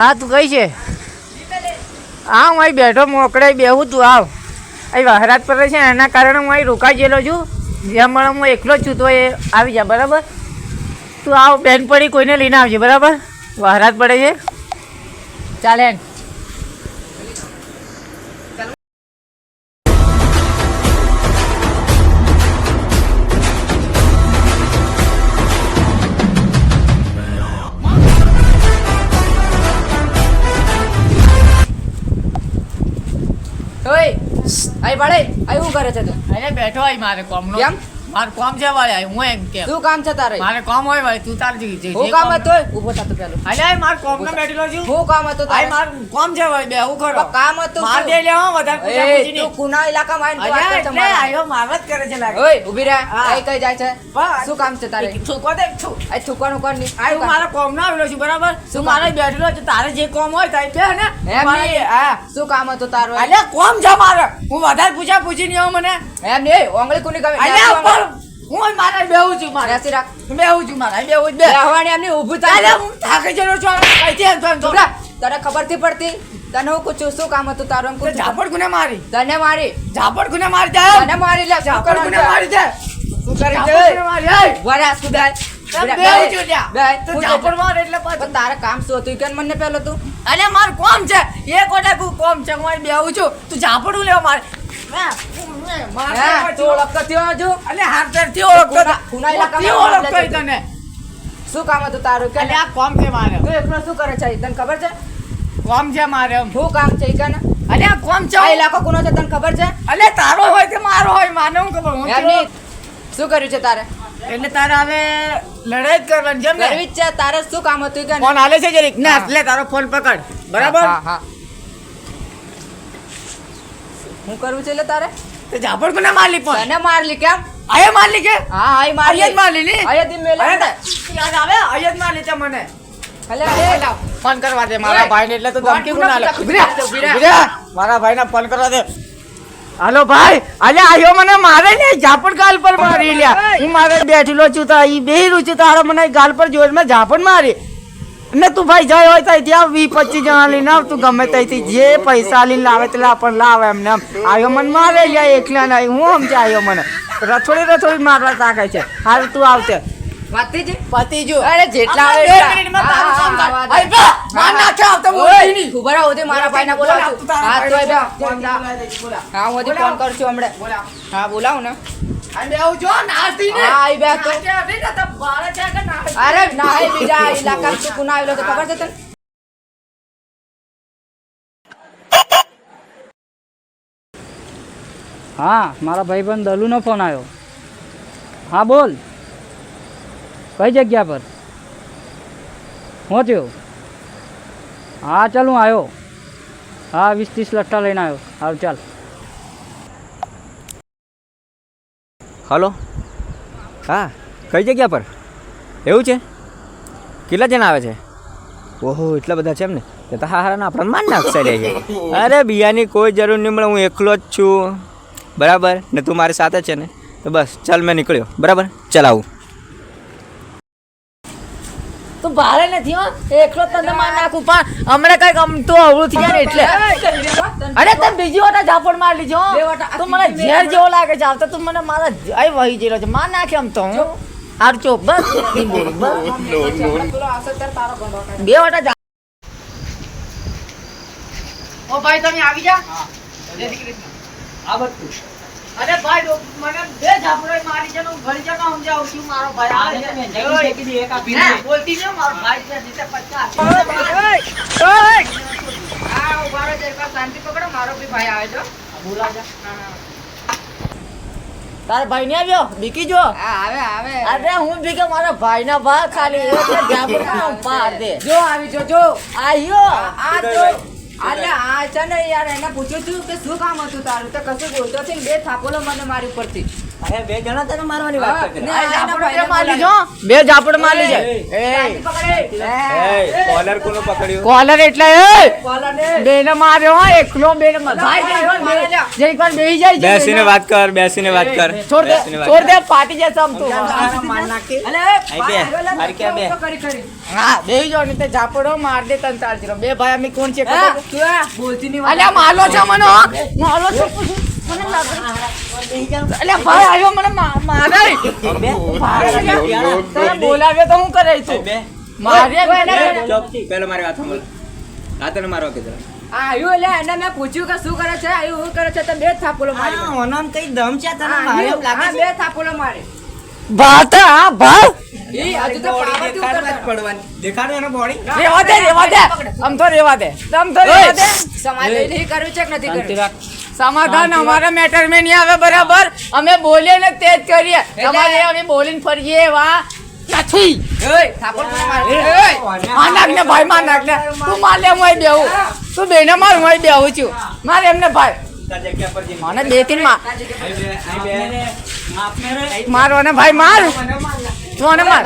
હા તું કઈ છે? હા હું અહીં બેઠો મોકળે બેહું તું આવ. અહીં વહરાત પર છે એના કારણે હું અહીં રોકાઈ ગયેલો છું. જેમ મળે હું એકલો જ છું તો એ આવી જા બરાબર. તું આવ બેનપણી કોઈને લઈને આવજે બરાબર. વહરાત પડે છે ચાલે. આઈ વાળે આઈ શું કરે છે તું? અરે બેઠો અહીં મારે કોમનો. કેમ? મારું કોમ છે વાળે હું એમ કે શું કામ છે તારે? મારે કોમ હોય વાળે તું તાર જઈ હું કામ હતું? ઊભો થા તો પેલો. અરે માર કોમ ને બેઠેલો છું. હું કામ હતું તારે? માર કોમ છે વાળે બેહું ખરો. કામ હતું માર દે લે હો વધારે પૂછા પૂછી તું કુના ઇલાકામાં આવીને તું વાત કરે છે એટલે મારા? આયો માર જ કરે છે લાગે. ઓય ઊભી રહે. હા. આઈ કઈ જાય છે? બસ. શું કામ છે તારે? છૂકો દે છું. આઈ છુકવાનું કર ની. આ હું મારા કોમ ના આવેલો છું બરાબર. શું તું મારે બેઠેલો છે તારે જે કોમ હોય તાઈ બે ને એમ મારે નહીં. હા શું કામ હતું તારું? અલે કોમ છે મારે. હું વધારે પૂછા પૂછી નહીં આવું મને. એમ નહીં ઓંગળી કુની ગમે? અલે પણ હું મારે બેહું છું મારે. બેસી રાખ. બેહું છું મારે બેહું જ બે. રહેવાની એમ નહીં ઊભું અલે થાય. હું થાકી ગયેલો છું કઈથી એમ તો છોકરા તને ખબર થી પડતી? તને હું પૂછું શું કામ હતું તારું? એમ પૂછું. ઝાપડ ગુને મારી. તને મારી. ઝાપડ ગુને મારી જાય. તને મારી લે. શું ઝાપડ કરવાનું ગુને છે? મારી જાય. શું કરી ઝાપડ છે? ગુને મારી જાય. વરા સુધાર. બેહું છું ત્યાં. તું ઝાપડ માર એટલે પણ પાછું. તારે કામ શું હતું? કેમ મને પેલો તું? અલે માર કોમ છે એ કોટા કોમ છે હું અહીં બેહું છું તું ઝાપડું લેવા મારે હે તું ઓળખતો થયો હજુ? અલે હાથેથી ઓળખતો ખૂના ઇલાકામાં થી ઓળખતો એટલે તને. શું કામ હતું તારું? કે અલે આ કોમ છે મારે. તું એકલો શું કરે છે? તને ખબર છે? કોમ છે મારે એમ. શું કામ છે? કે ને અલે આ કોમ છે. આ ઇલાકો કોનો છે? તને ખબર છે? અલે તારો હોય કે મારો હોય માને હું ખબર હું એમ નહીં. શું કર્યું છે તારે? એટલે તારે હવે લડાઈ જ કરવાની છે કરવી જ છે. તારે શું કામ હતું? કે ને ફોન આલે છે જરીક ના હા. લે તારો ફોન પકડ બરાબર. હા હા. હું કરવું છે એટલે તારે? તે ઝાપડ કોને મારલી પણ તને મારલી કેમ? આયે મારલી કે હા આઈ મારલી. આયે જ મારલી ની આયે દી મેલે આયે ને. યાદ આવે આયે જ મારલી છે મને. અલે અલે ફોન કરવા દે મારા ભાઈને એટલે તો ધમકી ફોન કોના લે કોને ઉભી રહે, પૂછા? ઉભી રહે. મારા ભાઈને ફોન કરવા દે. હાલો ભાઈ અલે આયો મને મારે ને ઝાપડ ગાલ પર મારી લ્યા. હું મારે બેઠેલો છું તો ઈ બેહીરું છું તારો મને ગાલ પર જોરમાં ઝાપડ મારી ને તું ભાઈ જાય હોય તો ત્યાં 20-25 જણા લઈને આવ તું ગમે ત્યાંથી જે પૈસા લઈને લાવે તે પણ લાવે એમને એમ. આયો મને મારે લ્યા એકલા ના હું સમજે આયો મને રથોડી મારવા તાકે છે. હાલ તું આવતે વાતી છે? પતિ જો અરે જેટલા આવે બે એટલા. મિનિટમાં તારું કામ થાય. હા, આઈ બે માર નાખે આવતો ઓય, બોલી ની. ઊભા રહો, ઉધે મારા ભાઈને બોલાવું છું. હા, તો એ બે. ફોન લા. બોલા હા, હું હજી ફોન કરું છું હમણાં. બોલા હા, બોલાવું ને. આ બેહુ જો નાસ્તી ને હા, આઈ બે તો. નાસ્તી આવી ને તો બાળા છે કે ના અરે ના, એ બીજા ઇલાકામાં તું કોના આવેલો તો ખબર છે તને? હા મારા ભાઈબંધ દલુનો ફોન આવ્યો. હા બોલ, કઈ જગ્યા પર? શું થયું? હા ચાલ હું આવ્યો. હા 20-30 લટ્ટા લઈને આવ્યો. હાલ ચાલ. હલો હા કઈ જગ્યા પર એવું છે? કેટલા જણા આવે છે? ઓહો એટલા બધા છે એમ ને? તે તો હારાના આપણને માન નાખશે રે છે. અરે બિયાની કોઈ જરૂર નહીં મળે, હું એકલો જ છું બરાબર ને તું મારી સાથે છે ને તો બસ ચાલ મેં નીકળ્યો બરાબર. ચાલ આવું. તું ભારે નથી હો એકલો તને માર નાખું પણ હમણાં કઈક અમતું અવળું થઈ જાય ને એટલે અરે તને બીજી વાર ઝાપડ માર લીજો. તું મને ઝેર જેવો લાગે છે આવતા તું મને મારા આઈ વહી જેલો છે માર નાખે આમ તો હું હાર ચોપ બસ પેલો આવશે ત્યારે તારો ગંડો કાઢ. બે વાટા ઓ ભાઈ તમે આવી જા. અરે ભાઈ મને બે ઝાપડો મારી છે હું ઘણી જગ્યા સમજાવું છું મારો ભાઈ આવે છે. ના, બોલતી નહીં મારો ભાઈ છે નીચે 50. હા, ઉભા રહો, જરા શાંતિ પકડો. મારો બી ભાઈ આવે છે. તારા ભાઈ ને આવ્યો બીકી જો. હા, આવે આવે. અરે હું બીકે મારા ભાઈ ના ભા ખાલી એટલે ઝાપડ પાર દે જો આવી જો જો. આયો આ તો અલે આ છે ને યાર એને પૂછ્યું છું કે શું કામ હતું તારું તો કશું બોલતો નથી ને બે થાપોલો મને મારી ઉપરથી. અહીંયા બે જણા તને મારવાની વાત કરે. ને આ એના ભાઈને મારી બોલાવી. જો બે ઝાપડ મારી છે શાંતિ પકડે. એ કોલર કોનું પકડ્યું? કોલર એટલે બેને માર્યો હો, એકલો બેને ભાઈ મારેલા. જે એકવાર બેહી જાય છે બેસીને વાત કર, બેસીને વાત કર. છોડ દે બેસીને વાત છોડ કર. દે ફાટી જશે આમ તો અલે, અહીં બે. મારી ક્યાં બે? કરી. હા બેહી જાઓ ને તે ઝાપડો માર દે તન તાર જીરો બે ભાઈ અમે કોણ છે હા, ખબર છે? તું આ બોલતી નહીં વાત. અલ્યા મારલો છે મને હો. મારલો છે મને લાગે અલ્યા ભાઈ આવ્યો મને મારે તને બોલાવ્યો તો હું કરે તું બે. મારે ચોપથી. પહેલો મારી વાત સાંભળ. આ તને મારવા કીધું. આ આવ્યું એટલે એને મેં પૂછ્યું કે શું કરે છે આવ્યું શું કરે છે તો બે જ થાપોલો મારી બે થાપોલો મારે ભાતા હા ભાઈ ઈ હજુ તો પાવરથી ઉતરતા. પડવાની. દેખાડો એનો બોડી. રેવા દે આમ તો રેવા દે આમ તો રેવા દે સમાધાન નહીં કરવું છે કે નથી કરવું? સમાધાન અમારા મેટર में नहीं આવે બરાબર અમે બોલીએ ને તે જ કરીએ તમારે અમે બોલીને ફરીએ વા નથી ઓય, થાપોલો કોને મારે? માર નાખ ને ભાઈ માર નાખ ને તું માર લે હું અહીં બેહું તું બેને માર હું અહીં બેહું છું માર એમને ભાઈ તાર જગ્યા પર જઈને. મને બે ત્રણ માર અહીં બે. મારો ને ભાઈ માર તું મને માર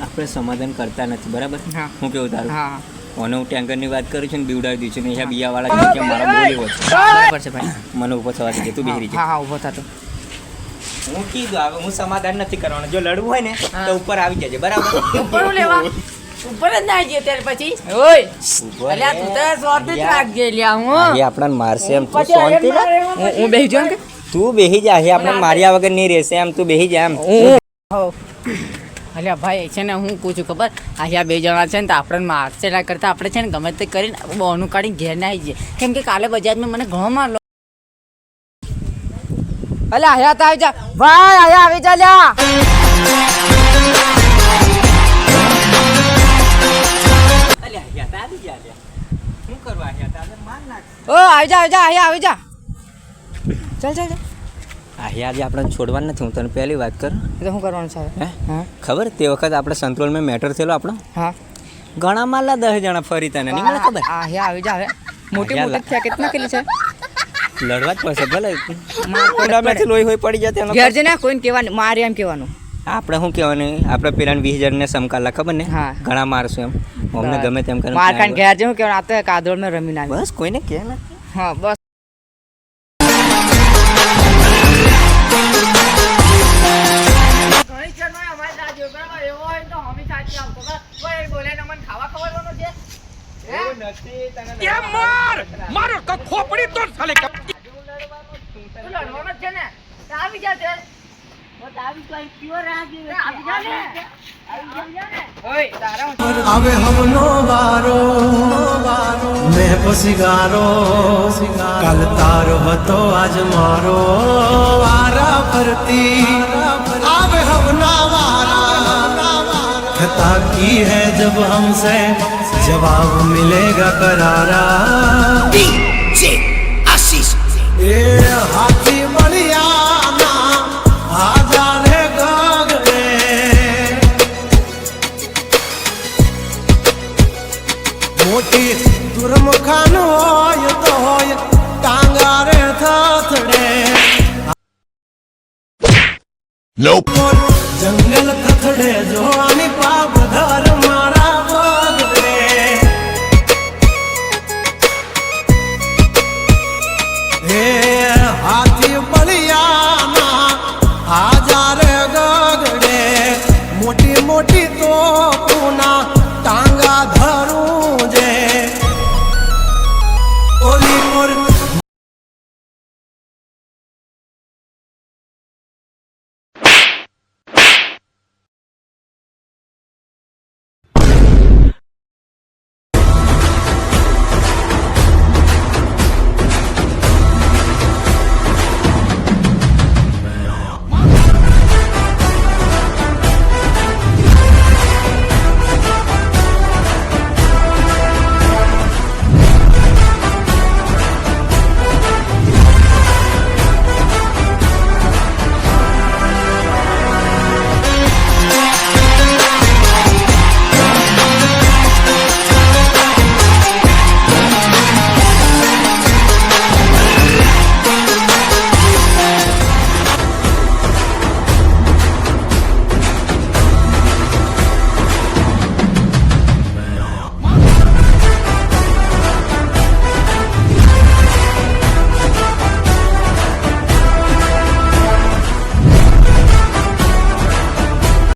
આપણે સમાધાન કરતા નથી બરાબર. હા. હું કેવું તારું? હા અને હું ટેન્કરની વાત કરું છું ને બીવડાવી દઉં છું ને અહીંયા બિયાવાળા કે મારા બોલી હોય છે. બરાબર છે ભાઈ મને ઉપર થવા દે તું બેહરી જા. હા હા ઉભો થતો હું કીધું હવે હું સમાધાન નથી કરવાનું. જો લડવું હોય ને તો ઉપર આવી જજે બરાબર. ઉપર હું લેવા ઉપર જ ના જઈએ ત્યારે પછી ઓય ઉપર અલ્યા તું તો સ્વાદિત રાખજે લ્યા હું અહીં આપણને મારશે એમ તું પછી શાંતિ રાખ. હું બેહી જાઉં કે તું બેહી જા. અહીં આપણને માર્યા વગર નહીં રહેશે એમ. તું બેહી જા એમ. અલ્યા ભાઈ છે ને હું પૂછું ખબર અહીંયા બે જણા છે ને તો આપણને મારશે ના કરતા આપણે છે ને ગમે તે કરીને બોનું કાઢીને ઘેર ના આવી જઈએ કેમ કે કાલે બજારમાં મને ઘણો મારલો અલ્યા અહીંયા તો આવી જા ભાઈ અહીંયા આવી જા લ્યા અલ્યા, અહીંયા તો આવી જા લ્યા. શું કરવા અહીંયા તો? આપણે માર નાખ. ઓ આવી જા અહીંયા આવી જા ચાલ ચાલ ચાલ અહીંયા આજે આપણને છોડવાનું નથી. હું તને પહેલી વાત કર. એ તો શું કરવાનું છે હવે? હે? હા ખબર તે વખત આપણે સંતરોલમાં મેટર થયેલો આપણો હા ઘણા મારલા 10 જણા ફરી તને નહીં મને ખબર. અહીંયા આવી જા હવે મોટી અહીંયા મોટી થયા કેટલા કેટલી છે લડવા જ પડશે ભલે મોઢામાંથી લોહી હોય પડી જતે ઘેર જઈને કોઈને કહેવાનું મારે એમ કહેવાનું આપણે શું કહેવાનું આપણે પેલા 20,000 ને સમકાલા ખબર ને હા. ઘણા મારશું એમ અમને ગમે તેમ કરીને માર ખાન ઘેર જઈને કહેવાનું આ તો કાદોળમાં રમીને આવ્યો બસ કોઈને કે ના હા બસ હવે હમનો વારો મેં પસીગારો કાલ તારો હતો આજ મારો વારા ફરતી હવે હમના વારા खता की है जब हमसे जवाब मिलेगा करारा ए हाथी बढ़िया आजा रे गगने મોટી દુર્મખાન હોય તો હોય ટાંગા રે થથડે જંગલ થથડે જોવાની